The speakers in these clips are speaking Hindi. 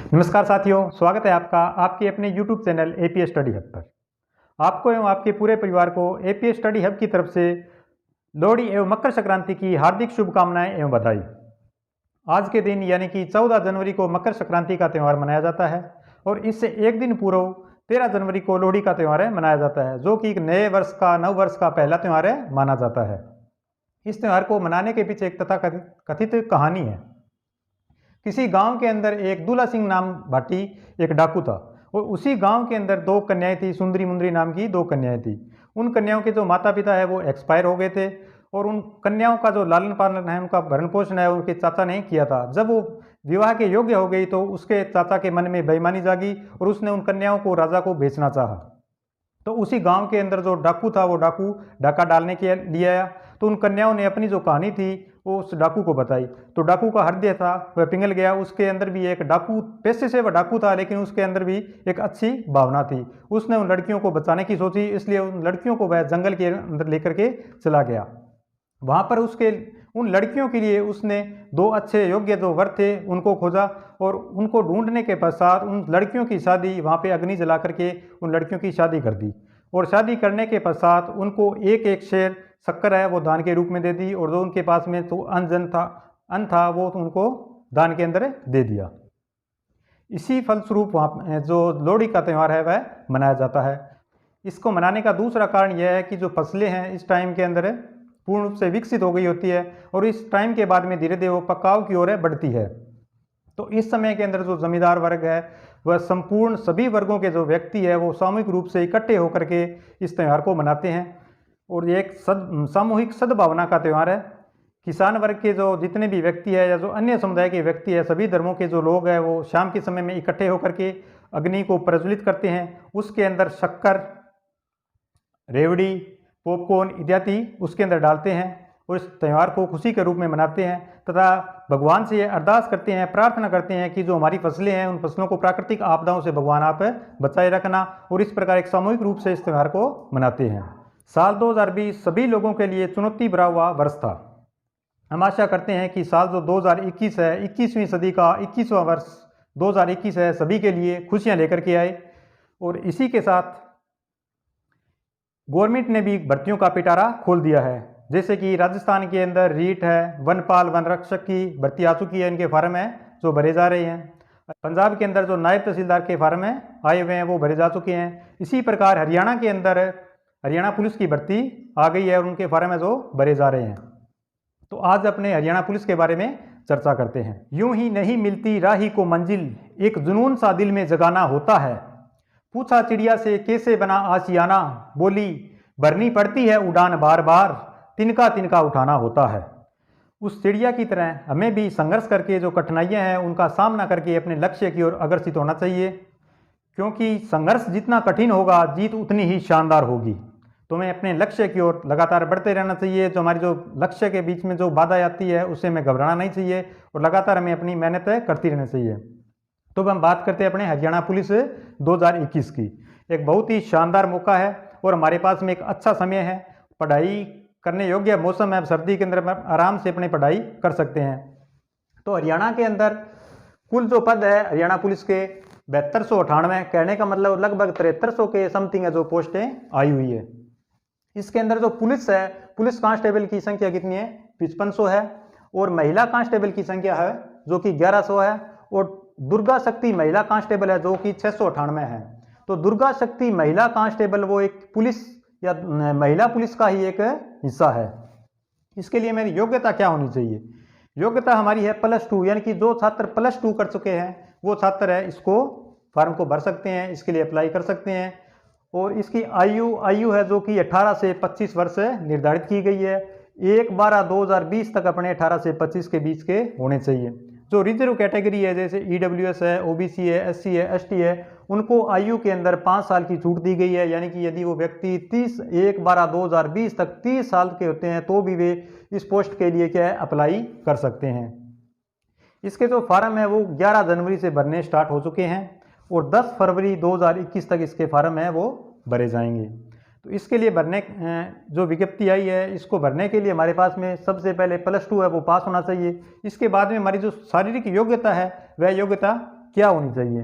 नमस्कार साथियों, स्वागत है आपका आपके अपने YouTube channel APS study hub पर। आपको एवं आपके पूरे परिवार को एपीएस स्टडी हब की तरफ से लोहड़ी एवं मकर संक्रांति की हार्दिक शुभकामनाएं एवं बधाई। आज के दिन यानी कि 14 जनवरी को मकर संक्रांति का त्यौहार मनाया जाता है और इससे एक दिन पूर्व 13 जनवरी को लोहड़ी का त्यौहार मनाया जाता है, जो कि एक नए वर्ष का नववर्ष का पहला त्यौहार माना जाता है। इस त्यौहार को मनाने के पीछे एक तथाकथित कहानी है। किसी गांव के अंदर एक दूल्हा सिंह नाम भाटी एक डाकू था और उसी गांव के अंदर दो कन्याएं थी, सुंदरी मुंदरी नाम की दो कन्याएं थी। उन कन्याओं के जो माता पिता है वो एक्सपायर हो गए थे और उन कन्याओं का जो लालन पालन है, उनका भरण पोषण है, उनके चाचा ने किया था। जब वो विवाह के योग्य हो गई तो उसके चाचा के मन में बेईमानी जागी और उसने उन कन्याओं को राजा को बेचना चाहा। तो उसी गांव के अंदर जो डाकू था वो डाकू डाका डालने के लिए आया। तो उन कन्याओं ने अपनी जो कहानी थी वो उस डाकू को बताई। तो डाकू का हृदय था वह पिघल गया। उसके अंदर भी एक डाकू, पेशे से वह डाकू था लेकिन उसके अंदर भी एक अच्छी भावना थी। उसने उन लड़कियों को बचाने की सोची, इसलिए उन लड़कियों को वह जंगल के अंदर लेकर के चला गया। वहाँ पर उसके उन लड़कियों के लिए उसने दो अच्छे योग्य जो वर थे उनको खोजा और उनको ढूंढने के पश्चात उन लड़कियों की शादी वहाँ पे अग्नि जला करके उन लड़कियों की शादी कर दी। और शादी करने के पश्चात उनको एक एक शेर शक्कर है वो दान के रूप में दे दी और जो उनके पास में तो अन्न था वो उनको दान के अंदर दे दिया। इसी फलस्वरूप वहाँ जो लोहड़ी का त्यौहार है वह मनाया जाता है। इसको मनाने का दूसरा कारण यह है कि जो फसलें हैं इस टाइम के अंदर पूर्ण रूप से विकसित हो गई होती है और इस टाइम के बाद में धीरे धीरे वो पकाव की ओर बढ़ती है। तो इस समय के अंदर जो जमींदार वर्ग है वह संपूर्ण सभी वर्गों के जो व्यक्ति है वो सामूहिक रूप से इकट्ठे होकर के इस त्यौहार को मनाते हैं और ये एक सामूहिक सद्भावना का त्यौहार है। किसान वर्ग के जो जितने भी व्यक्ति है या जो अन्य समुदाय के व्यक्ति है, सभी धर्मों के जो लोग हैं वो शाम के समय में इकट्ठे होकर के अग्नि को प्रज्वलित करते हैं। उसके अंदर शक्कर, रेवड़ी, पॉपकॉर्न इत्यादि उसके अंदर डालते हैं और इस त्यौहार को खुशी के रूप में मनाते हैं तथा भगवान से अरदास करते हैं, प्रार्थना करते हैं कि जो हमारी फसलें हैं उन फसलों को प्राकृतिक आपदाओं से भगवान आप बचाए रखना। और इस प्रकार एक सामूहिक रूप से इस त्यौहार को मनाते हैं। साल 2020 सभी लोगों के लिए चुनौती भरा हुआ वर्ष था। हम आशा करते हैं कि साल जो 2021 है, 21वीं सदी का 21वां वर्ष 2021 है, सभी के लिए खुशियां लेकर के आए। और इसी के साथ गवर्नमेंट ने भी भर्तियों का पिटारा खोल दिया है। जैसे कि राजस्थान के अंदर रीट है, वनपाल वन रक्षक की भर्ती आ चुकी है, इनके फार्म है जो भरे जा रहे हैं। पंजाब के अंदर जो नायब तहसीलदार के फार्म है आए हुए हैं वो भरे जा चुके हैं। इसी प्रकार हरियाणा के अंदर हरियाणा पुलिस की भर्ती आ गई है और उनके फार्म है जो भरे जा रहे हैं। तो आज अपने हरियाणा पुलिस के बारे में चर्चा करते हैं। यूं ही नहीं मिलती राही को मंजिल, एक जुनून सा दिल में जगाना होता है। पूछा चिड़िया से कैसे बना आशियाना, बोली भरनी पड़ती है उड़ान बार बार, तिनका तिनका उठाना होता है। उस चिड़िया की तरह हमें भी संघर्ष करके जो कठिनाइयां हैं उनका सामना करके अपने लक्ष्य की ओर अग्रसित होना चाहिए, क्योंकि संघर्ष जितना कठिन होगा जीत उतनी ही शानदार होगी। तो हमें अपने लक्ष्य की ओर लगातार बढ़ते रहना चाहिए। जो हमारी जो लक्ष्य के बीच में जो बाधा आती है उससे हमें घबराना नहीं चाहिए और लगातार हमें अपनी मेहनत करती रहनी चाहिए। तो हम बात करते हैं अपने हरियाणा पुलिस 2021 की। एक बहुत ही शानदार मौका है और हमारे पास में एक अच्छा समय है, पढ़ाई करने योग्य मौसम है। सर्दी के अंदर आराम से अपनी पढ़ाई कर सकते हैं। तो हरियाणा के अंदर कुल जो पद है हरियाणा पुलिस के 7298, कहने का मतलब लगभग 7300 के समथिंग है जो पोस्टें आई हुई है। इसके अंदर जो पुलिस है, पुलिस कांस्टेबल की संख्या कितनी है, 5500 है और महिला कांस्टेबल की संख्या है जो कि 1100 है और दुर्गा शक्ति महिला कांस्टेबल है जो कि 698 है। तो दुर्गा शक्ति महिला कांस्टेबल वो एक पुलिस या महिला पुलिस का ही एक हिस्सा है। इसके लिए मेरी योग्यता क्या होनी चाहिए? योग्यता हमारी है +2, यानी कि जो छात्र +2 कर चुके हैं वो छात्र है इसको फॉर्म को भर सकते हैं, इसके लिए अप्लाई कर सकते हैं। और इसकी आयु है जो कि 18 से 25 वर्ष निर्धारित की गई है। 1/12/2020 तक अपने 18 से 25 के बीच के होने चाहिए। जो रिजर्व कैटेगरी है जैसे EWS है, OBC है, SC है, ST है, उनको आयु के अंदर 5 साल की छूट दी गई है। यानी कि यदि वो व्यक्ति 1/12/2020 तक 30 साल के होते हैं तो भी वे इस पोस्ट के लिए क्या है अप्लाई कर सकते हैं। इसके जो फार्म है वो 11 जनवरी से भरने स्टार्ट हो चुके हैं और 10 फरवरी 2021 तक इसके फार्म है वो भरे जाएंगे। तो इसके लिए भरने जो विज्ञप्ति आई है इसको भरने के लिए हमारे पास में सबसे पहले +2 है वो पास होना चाहिए। इसके बाद में हमारी जो शारीरिक योग्यता है वह योग्यता क्या होनी चाहिए।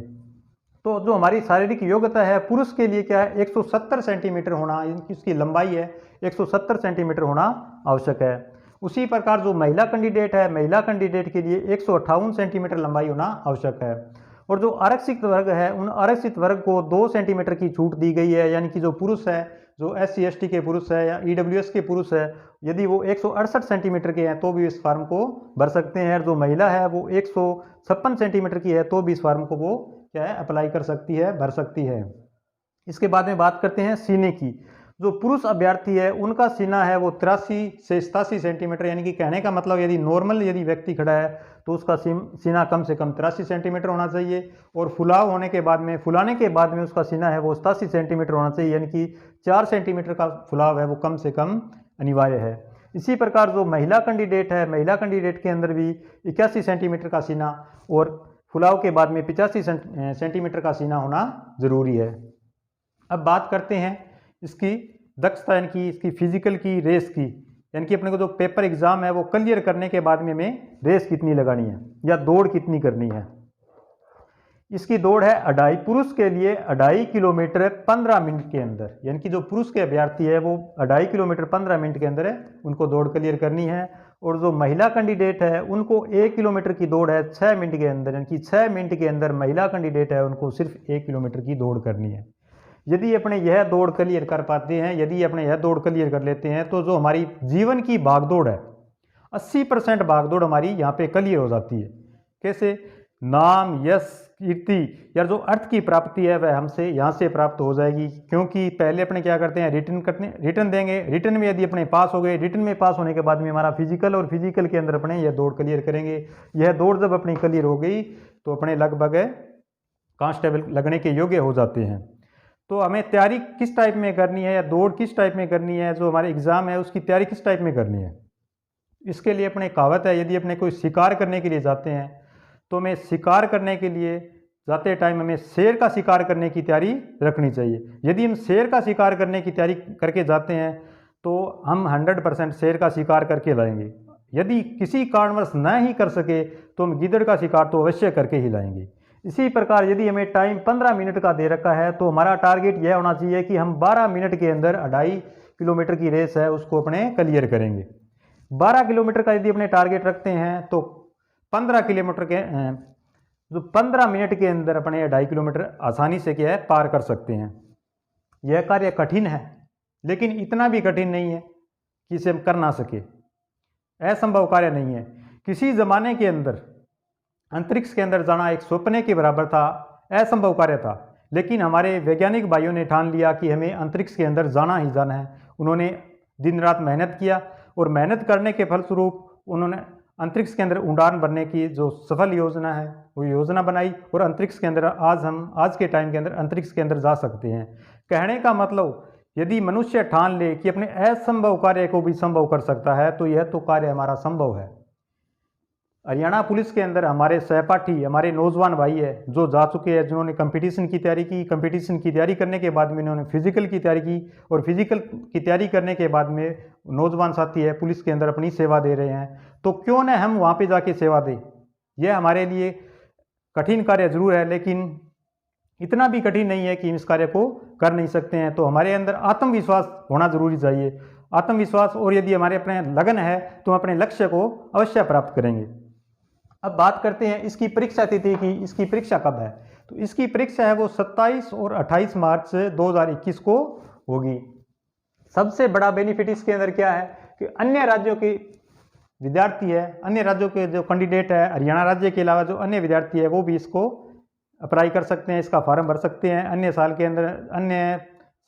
तो जो हमारी शारीरिक योग्यता है पुरुष के लिए क्या है, 170 सेंटीमीटर होना, इसकी लंबाई है 170 सेंटीमीटर होना आवश्यक है। उसी प्रकार जो महिला कैंडिडेट है, महिला कैंडिडेट के लिए 158 सेंटीमीटर लंबाई होना आवश्यक है। और जो आरक्षित वर्ग है, उन आरक्षित वर्ग को 2 सेंटीमीटर की छूट दी गई है, यानी कि जो पुरुष है, जो SC ST के पुरुष है या EWS के पुरुष है, यदि वो 168 सेंटीमीटर के हैं तो भी इस फॉर्म को भर सकते हैं। और जो महिला है वो 156 सेंटीमीटर की है तो भी इस फॉर्म को वो क्या है, अप्लाई कर सकती है, भर सकती है। इसके बाद में बात करते हैं सीने की। जो पुरुष अभ्यर्थी है उनका सीना है वो 83 से 87 सेंटीमीटर, यानी कि कहने का मतलब यदि नॉर्मल यदि व्यक्ति खड़ा है तो उसका सीना कम से कम 83 सेंटीमीटर होना चाहिए, और फुलाव होने के बाद में, फुलाने के बाद में उसका सीना है वो 87 सेंटीमीटर होना चाहिए, यानी कि 4 सेंटीमीटर का फुलाव है वो कम से कम अनिवार्य है। इसी प्रकार जो महिला कैंडिडेट है, महिला कैंडिडेट के अंदर भी 81 सेंटीमीटर का सीना और फुलाव के बाद में 85 सेंटीमीटर का सीना होना जरूरी है। अब बात करते हैं इसकी दक्षता, यानी कि इसकी फिजिकल की, रेस की, यानी कि अपने को जो पेपर एग्जाम है वो क्लियर करने के बाद में हमें रेस कितनी लगानी है या दौड़ कितनी करनी है। इसकी दौड़ है 2.5, पुरुष के लिए 2.5 किलोमीटर 15 मिनट के अंदर, यानी कि जो पुरुष के अभ्यर्थी है वो 2.5 किलोमीटर 15 मिनट के अंदर है उनको दौड़ क्लियर करनी है। और जो महिला कैंडिडेट है उनको 1 किलोमीटर की दौड़ है 6 मिनट के अंदर, यानी कि 6 मिनट के अंदर महिला कैंडिडेट है उनको सिर्फ 1 किलोमीटर की दौड़ करनी है। यदि अपने यह दौड़ क्लियर कर पाते हैं, यदि अपने यह दौड़ क्लियर कर लेते हैं तो जो हमारी जीवन की भागदौड़ है 80% भागदौड़ हमारी यहाँ पे क्लियर हो जाती है। कैसे? नाम, यश, कीर्ति या जो अर्थ की प्राप्ति है वह हमसे यहाँ से प्राप्त हो जाएगी, क्योंकि पहले अपने क्या करते हैं, रिटर्न देंगे, रिटर्न में यदि अपने पास हो गए, रिटर्न में पास होने के बाद में हमारा फिजिकल, और फिजिकल के अंदर अपने यह दौड़ क्लियर करेंगे। यह दौड़ जब अपनी क्लियर हो गई तो अपने लगभग कांस्टेबल लगने के योग्य हो जाते हैं। तो हमें तैयारी किस टाइप में करनी है या दौड़ किस टाइप में करनी है, जो हमारे एग्ज़ाम है उसकी तैयारी किस टाइप में करनी है, इसके लिए अपने कहावत है, यदि अपने कोई शिकार करने के लिए जाते हैं तो हमें शिकार करने के लिए जाते टाइम हमें शेर का शिकार करने की तैयारी रखनी चाहिए। यदि हम शेर का शिकार करने की तैयारी करके जाते हैं तो हम 100% शेर का शिकार करके लाएंगे। यदि किसी कारणवश न ही कर सके तो हम गिद्दड़ का शिकार तो अवश्य करके ही लाएंगे। इसी प्रकार यदि हमें टाइम 15 मिनट का दे रखा है तो हमारा टारगेट यह होना चाहिए कि हम 12 मिनट के अंदर 2.5 किलोमीटर की रेस है उसको अपने क्लियर करेंगे। 12 किलोमीटर का यदि अपने टारगेट रखते हैं तो 15 किलोमीटर के जो 15 मिनट के अंदर अपने 2.5 किलोमीटर आसानी से क्या है पार कर सकते हैं। यह कार्य कठिन है लेकिन इतना भी कठिन नहीं है कि इसे हम कर ना सके, असंभव कार्य नहीं है। किसी ज़माने के अंदर अंतरिक्ष के अंदर जाना एक सपने के बराबर था, असंभव कार्य था, लेकिन हमारे वैज्ञानिक भाइयों ने ठान लिया कि हमें अंतरिक्ष के अंदर जाना ही जाना है। उन्होंने दिन रात मेहनत किया और मेहनत करने के फलस्वरूप उन्होंने अंतरिक्ष के अंदर उड़ान भरने की जो सफल योजना है वो योजना बनाई और अंतरिक्ष के अंदर आज के टाइम के अंदर अंतरिक्ष के अंदर जा सकते हैं। कहने का मतलब यदि मनुष्य ठान ले कि अपने असंभव कार्य को भी संभव कर सकता है तो यह तो कार्य हमारा संभव है। हरियाणा पुलिस के अंदर हमारे सहपाठी, हमारे नौजवान भाई है जो जा चुके हैं, जिन्होंने कंपटीशन की तैयारी की, कंपटीशन की तैयारी करने के बाद में इन्होंने फिजिकल की तैयारी की और फिजिकल की तैयारी करने के बाद में नौजवान साथी है पुलिस के अंदर अपनी सेवा दे रहे हैं। तो क्यों न हम वहाँ पे जाके सेवा दें। यह हमारे लिए कठिन कार्य जरूर है लेकिन इतना भी कठिन नहीं है कि हम इस कार्य को कर नहीं सकते हैं। तो हमारे अंदर आत्मविश्वास होना जरूरी चाहिए, आत्मविश्वास, और यदि हमारे अपने लगन है तो हम अपने लक्ष्य को अवश्य प्राप्त करेंगे। अब बात करते हैं इसकी परीक्षा तिथि की। इसकी परीक्षा कब है? तो इसकी परीक्षा है वो 27 और 28 मार्च 2021 को होगी। सबसे बड़ा बेनिफिट इसके अंदर क्या है कि अन्य राज्यों के विद्यार्थी है, अन्य राज्यों के जो कैंडिडेट है, हरियाणा राज्य के अलावा जो अन्य विद्यार्थी है वो भी इसको अप्लाई कर सकते हैं, इसका फॉर्म भर सकते हैं। अन्य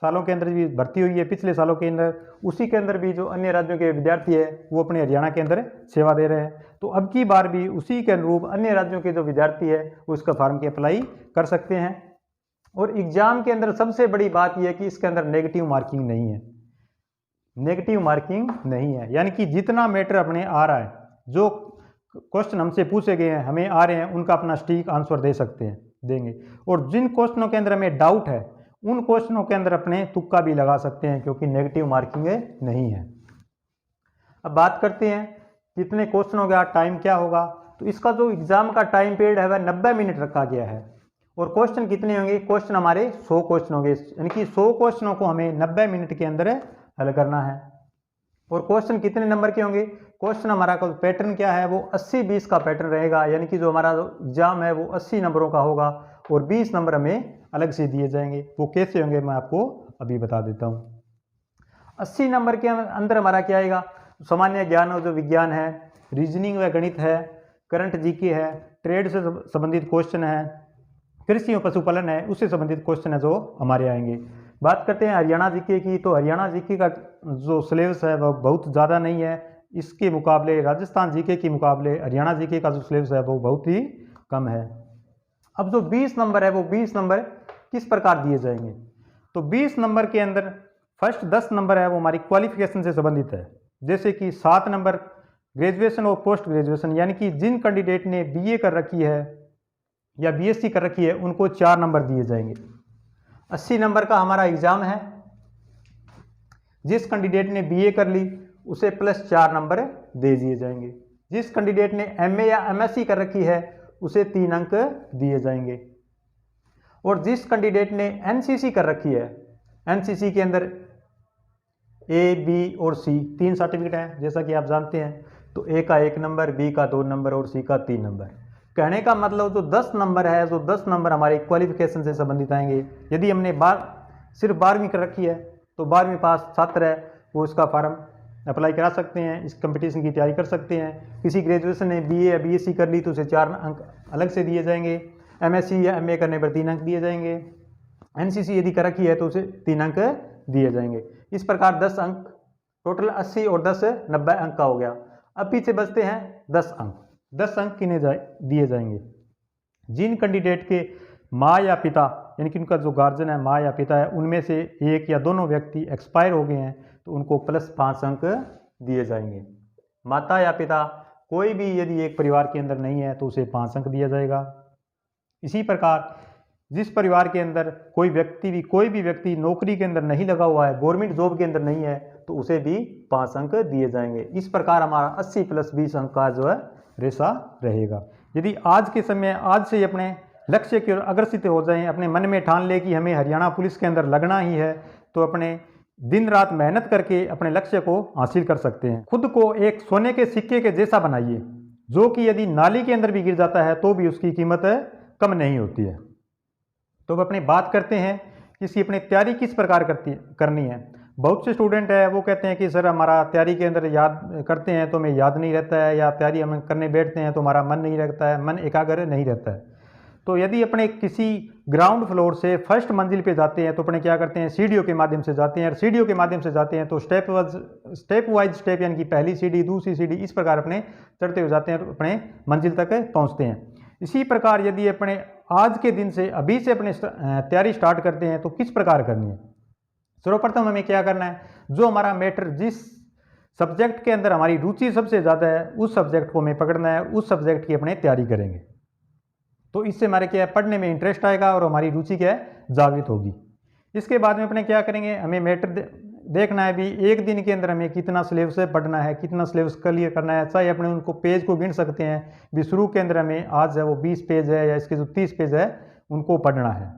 सालों के अंदर भी भर्ती हुई है, पिछले सालों के अंदर, उसी के अंदर भी जो अन्य राज्यों के विद्यार्थी है वो अपने हरियाणा के अंदर सेवा दे रहे हैं। तो अब की बार भी उसी के अनुरूप अन्य राज्यों के जो विद्यार्थी है वो इसका फॉर्म की अप्लाई कर सकते हैं। और एग्जाम के अंदर सबसे बड़ी बात यह है कि इसके अंदर नेगेटिव मार्किंग नहीं है, नेगेटिव मार्किंग नहीं है, यानी कि जितना मैटर अपने आ रहा है, जो क्वेश्चन हमसे पूछे गए हैं हमें आ रहे हैं, उनका अपना सटीक आंसर दे सकते हैं, देंगे। और जिन क्वेश्चनों के अंदर हमें डाउट है उन क्वेश्चनों के अंदर अपने तुक्का भी लगा सकते हैं क्योंकि नेगेटिव मार्किंग नहीं है। अब बात करते हैं कितने क्वेश्चन हो गया, टाइम क्या होगा। तो इसका जो एग्ज़ाम का टाइम पीरियड है वह 90 मिनट रखा गया है। और क्वेश्चन कितने होंगे? क्वेश्चन हमारे 100 क्वेश्चन होंगे, यानी कि 100 क्वेश्चनों को हमें 90 मिनट के अंदर हल करना है। और क्वेश्चन कितने नंबर के होंगे? क्वेश्चन हमारा का पैटर्न क्या है, वो 80-20 का पैटर्न रहेगा, यानी कि जो हमारा एग्जाम है वो 80 नंबरों का होगा और 20 नंबर हमें अलग से दिए जाएंगे। वो कैसे होंगे मैं आपको अभी बता देता हूँ। 80 नंबर के अंदर हमारा क्या आएगा? सामान्य ज्ञान और जो विज्ञान है, रीजनिंग व गणित है, करंट जीके है, ट्रेड से संबंधित क्वेश्चन है, कृषि और पशुपालन है, उससे संबंधित क्वेश्चन है जो हमारे आएंगे। बात करते हैं हरियाणा जीके की, तो हरियाणा जीके का जो सिलेबस है वह बहुत ज़्यादा नहीं है। इसके मुकाबले राजस्थान जीके के मुकाबले हरियाणा जीके का जो सिलेबस है वो बहुत ही कम है। अब जो 20 नंबर है वो 20 नंबर किस प्रकार दिए जाएंगे? तो 20 नंबर के अंदर फर्स्ट 10 नंबर है वो हमारी क्वालिफिकेशन से संबंधित है, जैसे कि 7 नंबर ग्रेजुएशन और पोस्ट ग्रेजुएशन, यानी कि जिन कैंडिडेट ने बीए कर रखी है या बीएससी कर रखी है उनको 4 नंबर दिए जाएंगे। 80 नंबर का हमारा एग्जाम है, जिस कैंडिडेट ने बीए कर ली उसे प्लस 4 नंबर दे दिए जाएंगे। जिस कैंडिडेट ने एमए या एमएससी कर रखी है उसे 3 अंक दिए जाएंगे। और जिस कैंडिडेट ने एनसीसी कर रखी है, एनसीसी के अंदर ए, बी और सी 3 सर्टिफिकेट हैं जैसा कि आप जानते हैं, तो ए का 1 नंबर, बी का 2 नंबर और सी का 3 नंबर। कहने का मतलब जो 10 नंबर है, जो 10 नंबर हमारे क्वालिफिकेशन से संबंधित आएंगे। यदि हमने सिर्फ 12वीं कर रखी है तो 12वीं पास छात्र है वो इसका फॉर्म अप्लाई करा सकते हैं, इस कंपटीशन की तैयारी कर सकते हैं। किसी ग्रेजुएशन ने बीए या बीएससी कर ली तो उसे 4 अंक अलग से दिए जाएंगे। एमएससी या एमए करने पर 3 अंक दिए जाएंगे। एनसीसी यदि कर रखी है तो उसे 3 अंक दिए जाएंगे। इस प्रकार 10 अंक, टोटल 80 और 10 90 अंक का हो गया। अब पीछे बचते हैं 10 अंक। 10 अंक किन्हें दिए जाएंगे? जिन कैंडिडेट के माँ या पिता, यानी कि उनका जो गार्जियन है, माँ या पिता है, उनमें से एक या दोनों व्यक्ति एक्सपायर हो गए हैं तो उनको प्लस 5 अंक दिए जाएंगे। माता या पिता कोई भी यदि एक परिवार के अंदर नहीं है तो उसे 5 अंक दिया जाएगा। इसी प्रकार जिस परिवार के अंदर कोई भी व्यक्ति नौकरी के अंदर नहीं लगा हुआ है, गवर्नमेंट जॉब के अंदर नहीं है, तो उसे भी 5 अंक दिए जाएंगे। इस प्रकार हमारा 80 + 20 अंक का जो है रेशा रहेगा। यदि आज के समय आज से अपने लक्ष्य की ओर अग्रसित हो जाएं, अपने मन में ठान ले कि हमें हरियाणा पुलिस के अंदर लगना ही है, तो अपने दिन रात मेहनत करके अपने लक्ष्य को हासिल कर सकते हैं। खुद को एक सोने के सिक्के के जैसा बनाइए, जो कि यदि नाली के अंदर भी गिर जाता है तो भी उसकी कीमत कम नहीं होती है। तो अब अपने बात करते हैं कि इसकी अपनी तैयारी किस प्रकार करनी है। बहुत से स्टूडेंट है वो कहते हैं कि सर हमारा तैयारी के अंदर याद करते हैं तो हमें याद नहीं रहता है, या तैयारी हम करने बैठते हैं तो हमारा मन नहीं रहता है, मन एकाग्र नहीं रहता है। तो यदि अपने किसी ग्राउंड फ्लोर से फर्स्ट मंजिल पे जाते हैं तो अपने क्या करते हैं, सीढ़ियों के माध्यम से जाते हैं। और सीढ़ियों के माध्यम से जाते हैं तो स्टेप वाइज स्टेप, यानी कि पहली सीढ़ी, दूसरी सीढ़ी, इस प्रकार अपने चढ़ते हुए जाते हैं तो अपने मंजिल तक पहुँचते हैं। इसी प्रकार यदि अपने आज के दिन से अभी से अपने तैयारी स्टार्ट करते हैं तो किस प्रकार करनी है? सर्वप्रथम हमें क्या करना है, जो हमारा मैटर, जिस सब्जेक्ट के अंदर हमारी रुचि सबसे ज़्यादा है, उस सब्जेक्ट को हमें पकड़ना है, उस सब्जेक्ट की अपने तैयारी करेंगे। तो इससे हमारे क्या है, पढ़ने में इंटरेस्ट आएगा और हमारी रुचि क्या है, जागृत होगी। इसके बाद में अपने क्या करेंगे, हमें मैटर देखना है भी एक दिन के अंदर हमें कितना सिलेबस पढ़ना है, कितना सिलेबस क्लियर करना है। चाहे अपने उनको पेज को गिन सकते हैं भी, शुरू के अंदर हमें आज है वो 20 पेज है या इसके जो 30 पेज है उनको पढ़ना है।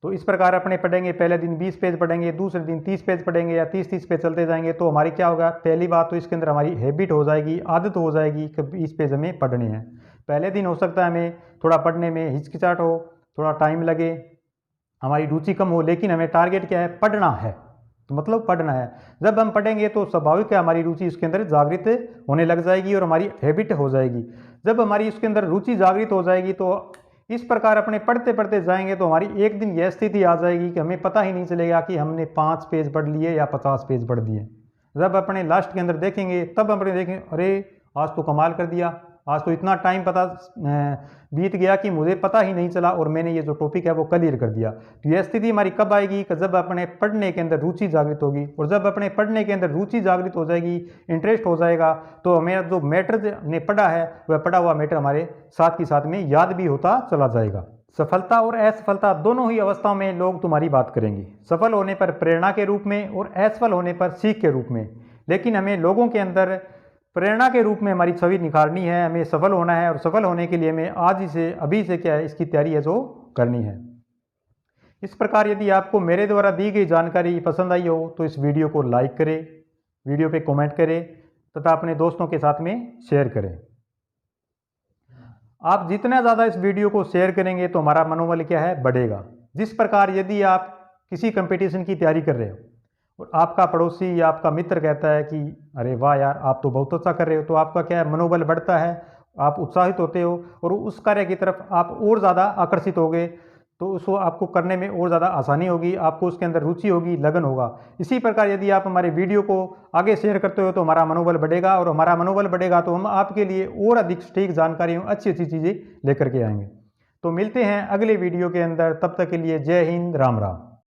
तो इस प्रकार अपने पढ़ेंगे, पहले दिन 20 पेज पढ़ेंगे, दूसरे दिन 30 पेज पढ़ेंगे या 30 पेज चलते जाएंगे। तो हमारी क्या होगा, पहली बात तो इसके अंदर हमारी हैबिट हो जाएगी, आदत हो जाएगी कि 20 पेज हमें पढ़ने हैं। पहले दिन हो सकता है हमें थोड़ा पढ़ने में हिचकिचाहट हो, थोड़ा टाइम लगे, हमारी रुचि कम हो, लेकिन हमें टारगेट क्या है, पढ़ना है। तो मतलब पढ़ना है। जब हम पढ़ेंगे तो स्वाभाविक है हमारी रुचि इसके अंदर जागृत होने लग जाएगी और हमारी हैबिट हो जाएगी। जब हमारी इसके अंदर रुचि जागृत हो जाएगी तो इस प्रकार अपने पढ़ते पढ़ते जाएंगे तो हमारी एक दिन यह स्थिति आ जाएगी कि हमें पता ही नहीं चलेगा कि हमने 5 पेज पढ़ लिए या 50 पेज पढ़ दिए। जब अपने लास्ट के अंदर देखेंगे तब अपने देखेंगे, अरे आज तो कमाल कर दिया, आज तो इतना टाइम बीत गया कि मुझे पता ही नहीं चला और मैंने ये जो टॉपिक है वो क्लियर कर दिया। तो यह स्थिति हमारी कब आएगी कि जब अपने पढ़ने के अंदर रुचि जागृत होगी। और जब अपने पढ़ने के अंदर रुचि जागृत हो जाएगी, इंटरेस्ट हो जाएगा, तो हमें जो मैटर ने पढ़ा है वह पढ़ा हुआ मैटर हमारे साथ ही साथ में याद भी होता चला जाएगा। सफलता और असफलता दोनों ही अवस्थाओं में लोग तुम्हारी बात करेंगे, सफल होने पर प्रेरणा के रूप में और असफल होने पर सीख के रूप में। लेकिन हमें लोगों के अंदर प्रेरणा के रूप में हमारी छवि निखारनी है, हमें सफल होना है और सफल होने के लिए हमें आज ही से अभी से क्या है इसकी तैयारी है जो करनी है। इस प्रकार यदि आपको मेरे द्वारा दी गई जानकारी पसंद आई हो तो इस वीडियो को लाइक करें, वीडियो पे कमेंट करें तथा अपने दोस्तों के साथ में शेयर करें। आप जितना ज़्यादा इस वीडियो को शेयर करेंगे तो हमारा मनोबल क्या है बढ़ेगा। जिस प्रकार यदि आप किसी कंपटीशन की तैयारी कर रहे हो और आपका पड़ोसी या आपका मित्र कहता है कि अरे वाह यार आप तो बहुत अच्छा कर रहे हो, तो आपका क्या है मनोबल बढ़ता है, आप उत्साहित होते हो और उस कार्य की तरफ आप और ज़्यादा आकर्षित होगे, तो उसको आपको करने में और ज़्यादा आसानी होगी, आपको उसके अंदर रुचि होगी, लगन होगा। इसी प्रकार यदि आप हमारे वीडियो को आगे शेयर करते हो तो हमारा मनोबल बढ़ेगा और हमारा मनोबल बढ़ेगा तो हम आपके लिए और अधिक सटीक जानकारियों अच्छी अच्छी चीज़ें लेकर के आएंगे। तो मिलते हैं अगले वीडियो के अंदर, तब तक के लिए जय हिंद, राम राम।